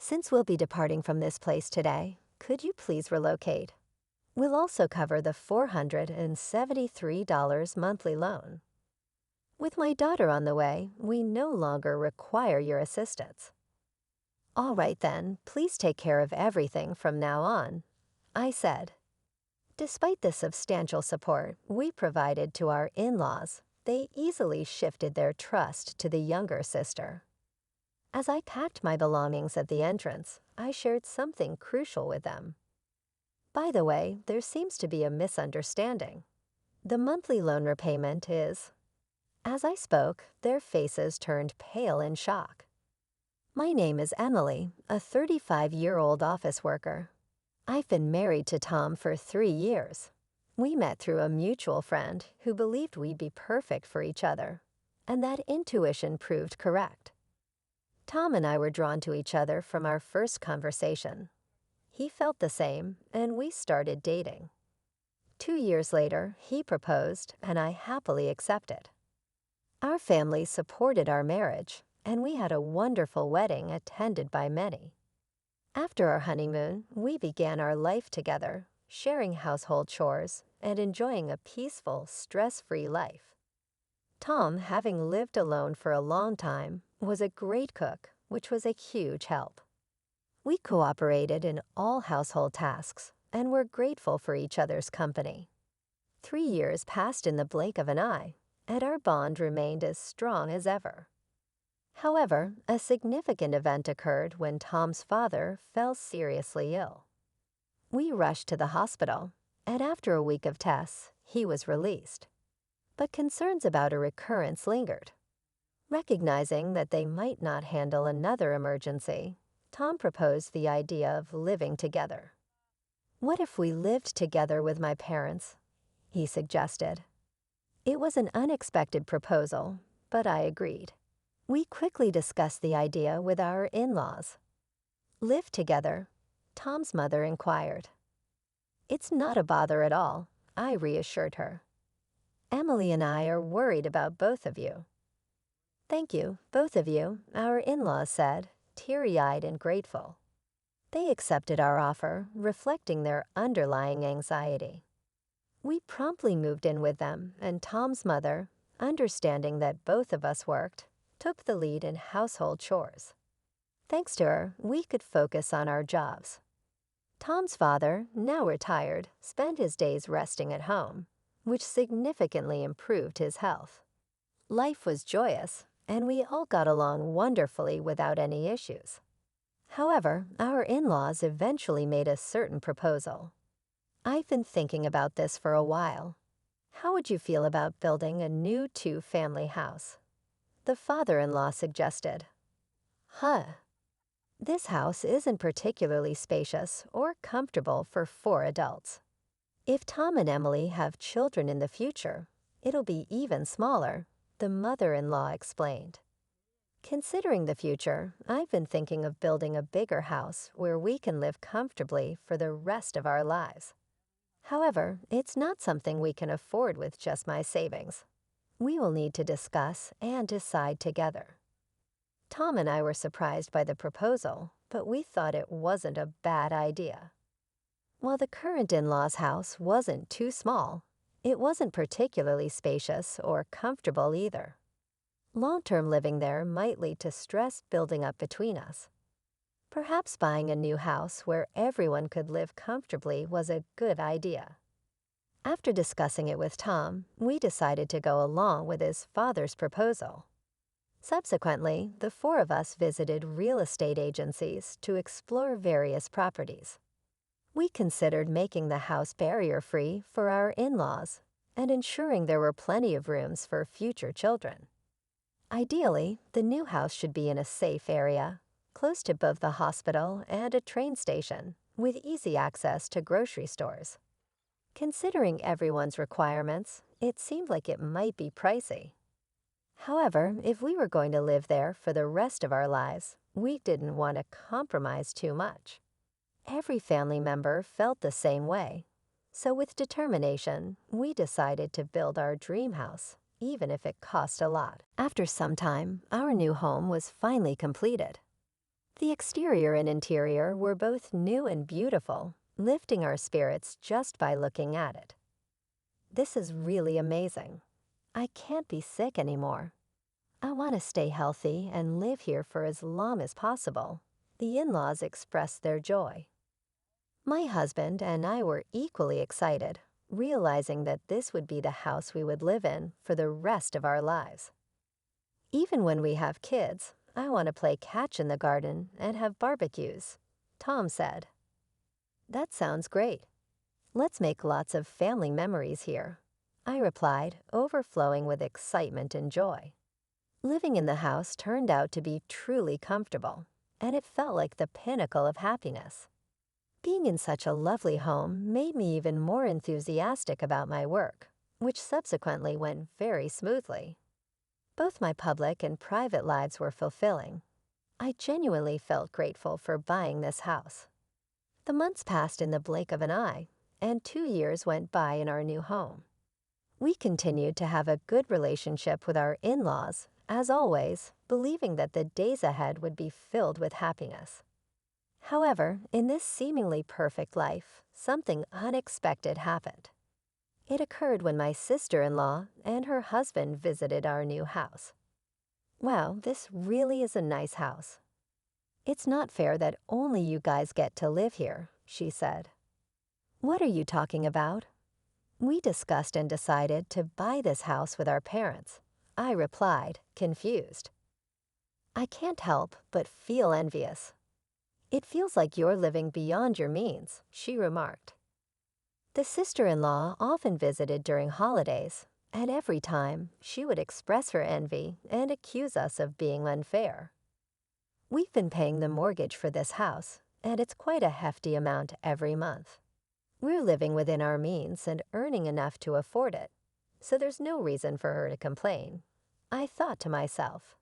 Since we'll be departing from this place today, could you please relocate? We'll also cover the $473 monthly loan. With my daughter on the way, we no longer require your assistance. All right then, please take care of everything from now on, I said. Despite the substantial support we provided to our in-laws, they easily shifted their trust to the younger sister. As I packed my belongings at the entrance, I shared something crucial with them. By the way, there seems to be a misunderstanding. The monthly loan repayment is... As I spoke, their faces turned pale in shock. My name is Emily, a 35-year-old office worker. I've been married to Tom for 3 years. We met through a mutual friend who believed we'd be perfect for each other, and that intuition proved correct. Tom and I were drawn to each other from our first conversation. He felt the same, and we started dating. 2 years later, he proposed, and I happily accepted. Our family supported our marriage, and we had a wonderful wedding attended by many. After our honeymoon, we began our life together, sharing household chores and enjoying a peaceful, stress-free life. Tom, having lived alone for a long time, was a great cook, which was a huge help. We cooperated in all household tasks and were grateful for each other's company. 3 years passed in the blink of an eye, and our bond remained as strong as ever. However, a significant event occurred when Tom's father fell seriously ill. We rushed to the hospital, and after a week of tests, he was released. But concerns about a recurrence lingered. Recognizing that they might not handle another emergency, Tom proposed the idea of living together. "What if we lived together with my parents?" he suggested. It was an unexpected proposal, but I agreed. We quickly discussed the idea with our in-laws. "Live together?" Tom's mother inquired. "It's not a bother at all," I reassured her. "Emily and I are worried about both of you." "Thank you, both of you," our in-laws said, teary-eyed and grateful. They accepted our offer, reflecting their underlying anxiety. We promptly moved in with them, and Tom's mother, understanding that both of us worked, took the lead in household chores. Thanks to her, we could focus on our jobs. Tom's father, now retired, spent his days resting at home, which significantly improved his health. Life was joyous, and we all got along wonderfully without any issues. However, our in-laws eventually made a certain proposal. "I've been thinking about this for a while. How would you feel about building a new 2-family house?" the father-in-law suggested. "Huh. This house isn't particularly spacious or comfortable for 4 adults. If Tom and Emily have children in the future, it'll be even smaller," the mother-in-law explained. "Considering the future, I've been thinking of building a bigger house where we can live comfortably for the rest of our lives. However, it's not something we can afford with just my savings. We will need to discuss and decide together." Tom and I were surprised by the proposal, but we thought it wasn't a bad idea. While the current in-laws' house wasn't too small, it wasn't particularly spacious or comfortable either. Long-term living there might lead to stress building up between us. Perhaps buying a new house where everyone could live comfortably was a good idea. After discussing it with Tom, we decided to go along with his father's proposal. Subsequently, the 4 of us visited real estate agencies to explore various properties. We considered making the house barrier-free for our in-laws and ensuring there were plenty of rooms for future children. Ideally, the new house should be in a safe area, close to both the hospital and a train station, with easy access to grocery stores. Considering everyone's requirements, it seemed like it might be pricey. However, if we were going to live there for the rest of our lives, we didn't want to compromise too much. Every family member felt the same way. So with determination, we decided to build our dream house, even if it cost a lot. After some time, our new home was finally completed. The exterior and interior were both new and beautiful, lifting our spirits just by looking at it. This is really amazing. I can't be sick anymore. I want to stay healthy and live here for as long as possible. The in-laws expressed their joy. My husband and I were equally excited, realizing that this would be the house we would live in for the rest of our lives. Even when we have kids, I want to play catch in the garden and have barbecues, Tom said. That sounds great. Let's make lots of family memories here, I replied, overflowing with excitement and joy. Living in the house turned out to be truly comfortable, and it felt like the pinnacle of happiness. Being in such a lovely home made me even more enthusiastic about my work, which subsequently went very smoothly. Both my public and private lives were fulfilling. I genuinely felt grateful for buying this house. The months passed in the blink of an eye, and 2 years went by in our new home. We continued to have a good relationship with our in-laws, as always, believing that the days ahead would be filled with happiness. However, in this seemingly perfect life, something unexpected happened. It occurred when my sister-in-law and her husband visited our new house. Wow, this really is a nice house. It's not fair that only you guys get to live here, she said. What are you talking about? We discussed and decided to buy this house with our parents, I replied, confused. I can't help but feel envious. It feels like you're living beyond your means, she remarked. The sister-in-law often visited during holidays, and every time she would express her envy and accuse us of being unfair. We've been paying the mortgage for this house, and it's quite a hefty amount every month. We're living within our means and earning enough to afford it, so there's no reason for her to complain. I thought to myself,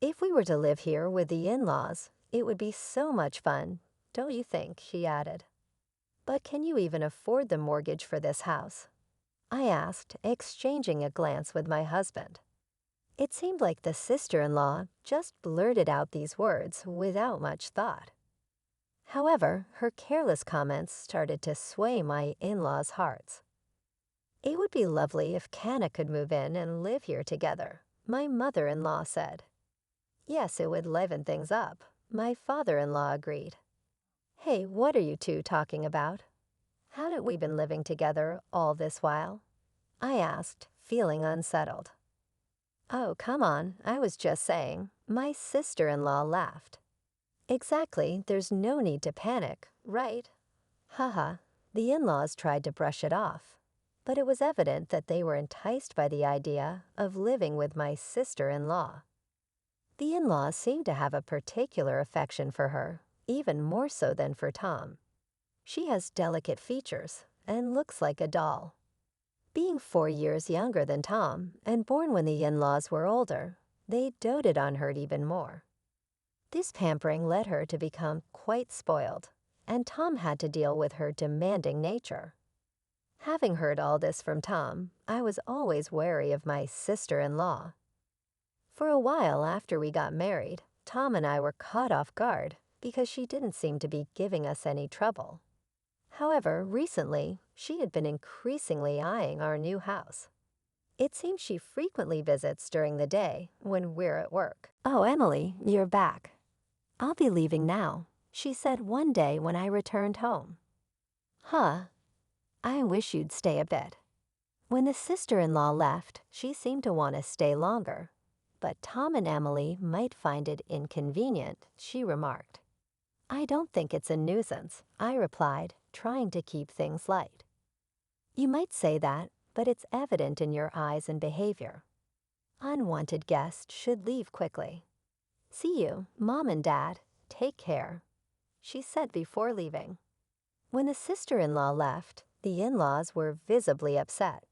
if we were to live here with the in-laws, it would be so much fun, don't you think, she added. But can you even afford the mortgage for this house? I asked, exchanging a glance with my husband. It seemed like the sister-in-law just blurted out these words without much thought. However, her careless comments started to sway my in-laws' hearts. It would be lovely if Canna could move in and live here together, my mother-in-law said. Yes, it would liven things up, my father-in-law agreed. Hey, what are you two talking about? Haven't we been living together all this while? I asked, feeling unsettled. Oh, come on, I was just saying, my sister-in-law laughed. Exactly, there's no need to panic, right? Haha, the in-laws tried to brush it off, but it was evident that they were enticed by the idea of living with my sister-in-law. The in-laws seemed to have a particular affection for her, even more so than for Tom. She has delicate features and looks like a doll. Being 4 years younger than Tom and born when the in-laws were older, they doted on her even more. This pampering led her to become quite spoiled, and Tom had to deal with her demanding nature. Having heard all this from Tom, I was always wary of my sister-in-law. For a while after we got married, Tom and I were caught off guard because she didn't seem to be giving us any trouble. However, recently, she had been increasingly eyeing our new house. It seems she frequently visits during the day when we're at work. Oh, Emily, you're back. I'll be leaving now, she said one day when I returned home. Huh, I wish you'd stay a bit. When the sister-in-law left, she seemed to want to stay longer. But Tom and Emily might find it inconvenient, she remarked. I don't think it's a nuisance, I replied, trying to keep things light. You might say that, but it's evident in your eyes and behavior. Unwanted guests should leave quickly. See you, Mom and Dad. Take care, she said before leaving. When the sister-in-law left, the in-laws were visibly upset.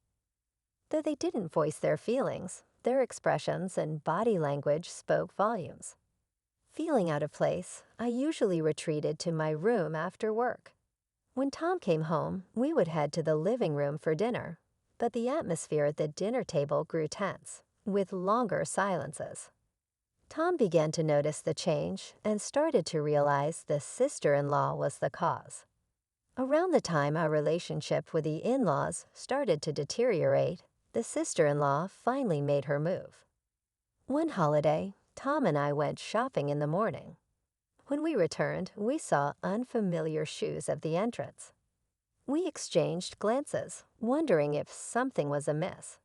Though they didn't voice their feelings, their expressions and body language spoke volumes. Feeling out of place, I usually retreated to my room after work. When Tom came home, we would head to the living room for dinner, but the atmosphere at the dinner table grew tense, with longer silences. Tom began to notice the change and started to realize the sister-in-law was the cause. Around the time our relationship with the in-laws started to deteriorate, the sister-in-law finally made her move. One holiday, Tom and I went shopping in the morning. When we returned, we saw unfamiliar shoes at the entrance. We exchanged glances, wondering if something was amiss.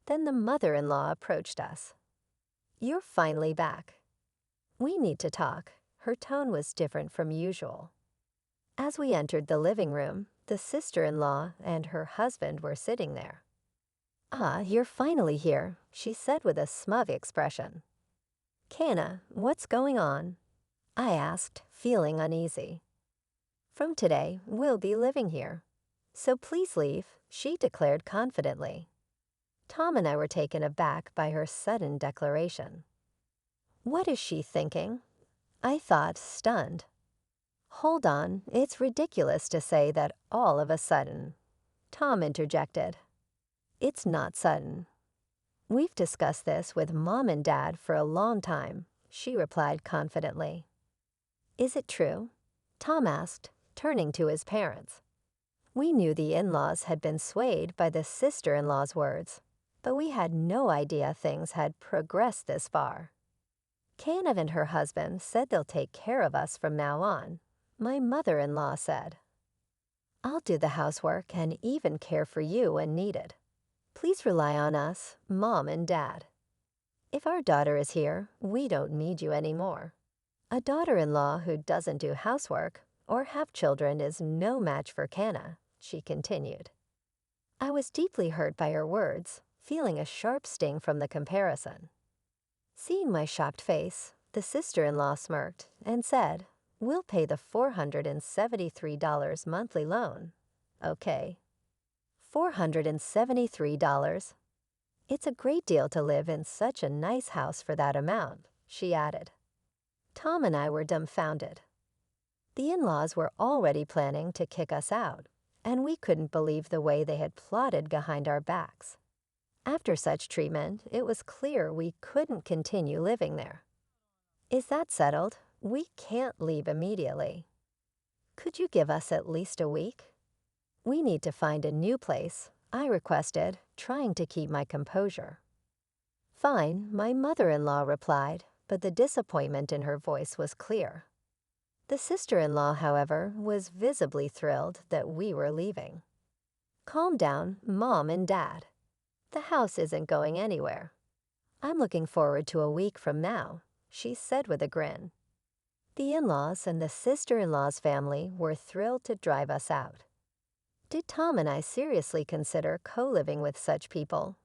Then the mother-in-law approached us. "You're finally back. We need to talk." Her tone was different from usual. As we entered the living room, the sister-in-law and her husband were sitting there. "Ah, you're finally here," she said with a smug expression. "Kana, what's going on?" I asked, feeling uneasy. "From today, we'll be living here. So please leave," she declared confidently. Tom and I were taken aback by her sudden declaration. What is she thinking? I thought, stunned. "Hold on, it's ridiculous to say that all of a sudden," Tom interjected. "It's not sudden. We've discussed this with Mom and Dad for a long time," she replied confidently. "Is it true?" Tom asked, turning to his parents. We knew the in-laws had been swayed by the sister-in-law's words, but we had no idea things had progressed this far. "Kana and her husband said they'll take care of us from now on," my mother-in-law said. "I'll do the housework and even care for you when needed. Please rely on us, Mom and Dad. If our daughter is here, we don't need you anymore." A daughter-in-law who doesn't do housework or have children is no match for Kana, she continued. I was deeply hurt by her words, feeling a sharp sting from the comparison. Seeing my shocked face, the sister-in-law smirked and said, "We'll pay the $473 monthly loan." Okay. $473. It's a great deal to live in such a nice house for that amount, she added. Tom and I were dumbfounded. The in-laws were already planning to kick us out, and we couldn't believe the way they had plotted behind our backs. After such treatment, it was clear we couldn't continue living there. "Is that settled? We can't leave immediately. Could you give us at least a week? We need to find a new place," I requested, trying to keep my composure. "Fine," my mother-in-law replied, but the disappointment in her voice was clear. The sister-in-law, however, was visibly thrilled that we were leaving. "Calm down, Mom and Dad. The house isn't going anywhere. I'm looking forward to a week from now," she said with a grin. The in-laws and the sister-in-law's family were thrilled to drive us out. Did Tom and I seriously consider co-living with such people?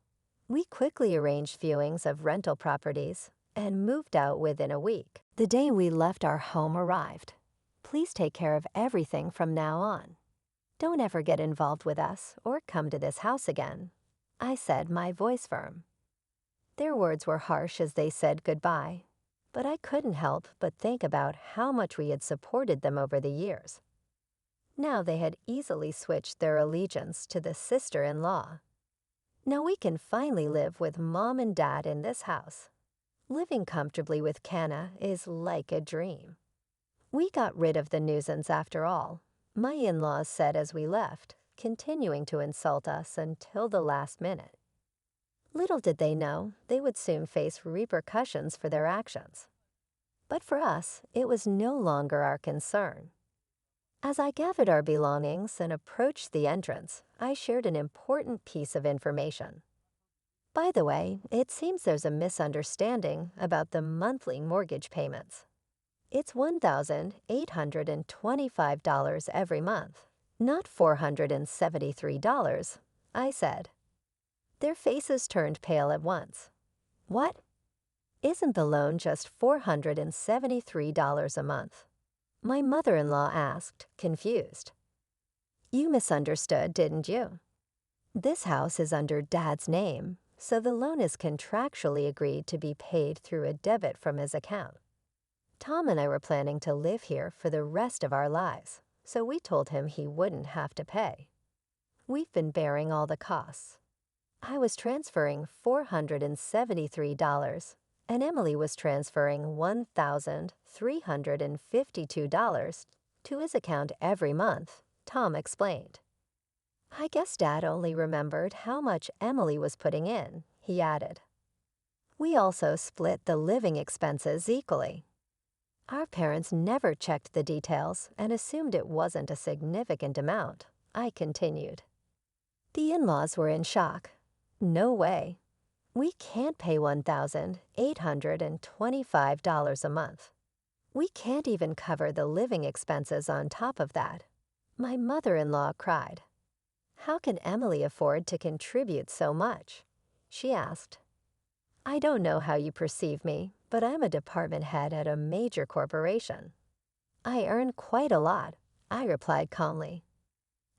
We quickly arranged viewings of rental properties and moved out within a week. The day we left our home arrived. "Please take care of everything from now on. Don't ever get involved with us or come to this house again," I said, my voice firm. Their words were harsh as they said goodbye, but I couldn't help but think about how much we had supported them over the years. Now they had easily switched their allegiance to the sister-in-law. Now we can finally live with Mom and Dad in this house. Living comfortably with Kana is like a dream. We got rid of the nuisance after all, my in-laws said as we left, continuing to insult us until the last minute. Little did they know they would soon face repercussions for their actions. But for us, it was no longer our concern. As I gathered our belongings and approached the entrance, I shared an important piece of information. "By the way, it seems there's a misunderstanding about the monthly mortgage payments. It's $1,825 every month, not $473, I said. Their faces turned pale at once. "What? Isn't the loan just $473 a month?" my mother-in-law asked, confused. "You misunderstood, didn't you? This house is under Dad's name, so the loan is contractually agreed to be paid through a debit from his account. Tom and I were planning to live here for the rest of our lives, so we told him he wouldn't have to pay. We've been bearing all the costs. I was transferring $473, and Emily was transferring $1,352 to his account every month, Tom explained. I guess Dad only remembered how much Emily was putting in, he added. We also split the living expenses equally. Our parents never checked the details and assumed it wasn't a significant amount, I continued. The in-laws were in shock. No way. We can't pay $1,825 a month. We can't even cover the living expenses on top of that. My mother-in-law cried. How can Emily afford to contribute so much? She asked. I don't know how you perceive me, but I'm a department head at a major corporation. I earn quite a lot, I replied calmly.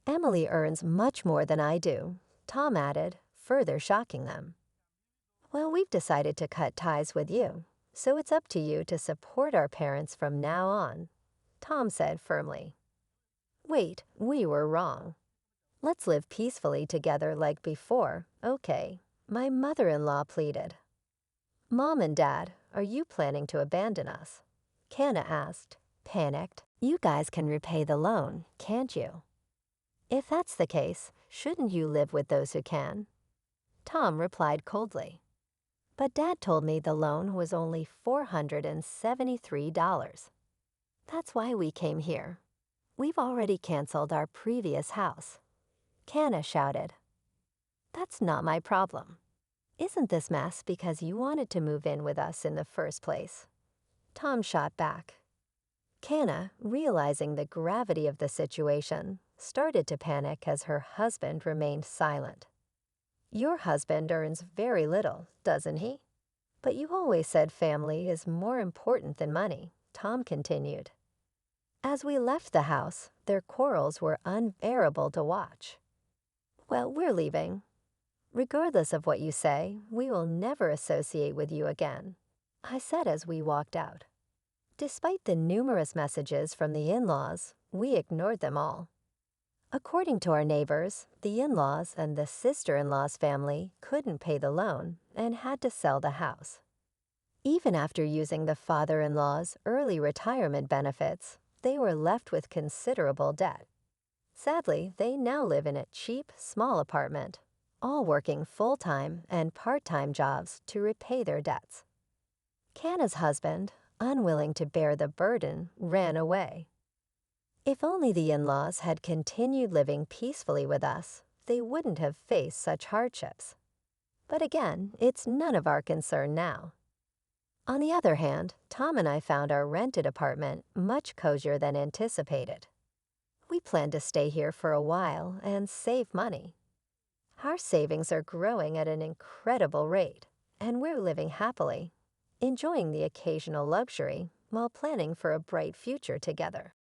Emily earns much more than I do, Tom added, further shocking them. Well, we've decided to cut ties with you, so it's up to you to support our parents from now on, Tom said firmly. Wait, we were wrong. Let's live peacefully together like before, okay, my mother-in-law pleaded. Mom and Dad, are you planning to abandon us? Canna asked, panicked. You guys can repay the loan, can't you? If that's the case, shouldn't you live with those who can? Tom replied coldly. But Dad told me the loan was only $473. That's why we came here. We've already canceled our previous house. Canna shouted. That's not my problem. Isn't this mess because you wanted to move in with us in the first place? Tom shot back. Canna, realizing the gravity of the situation, started to panic as her husband remained silent. Your husband earns very little, doesn't he? But you always said family is more important than money, Tom continued. As we left the house, their quarrels were unbearable to watch. Well, we're leaving. Regardless of what you say, we will never associate with you again, I said as we walked out. Despite the numerous messages from the in-laws, we ignored them all. According to our neighbors, the in-laws and the sister-in-law's family couldn't pay the loan and had to sell the house. Even after using the father-in-law's early retirement benefits, they were left with considerable debt. Sadly, they now live in a cheap, small apartment, all working full-time and part-time jobs to repay their debts. Canna's husband, unwilling to bear the burden, ran away. If only the in-laws had continued living peacefully with us, they wouldn't have faced such hardships. But again, it's none of our concern now. On the other hand, Tom and I found our rented apartment much cozier than anticipated. We plan to stay here for a while and save money. Our savings are growing at an incredible rate, and we're living happily, enjoying the occasional luxury while planning for a bright future together.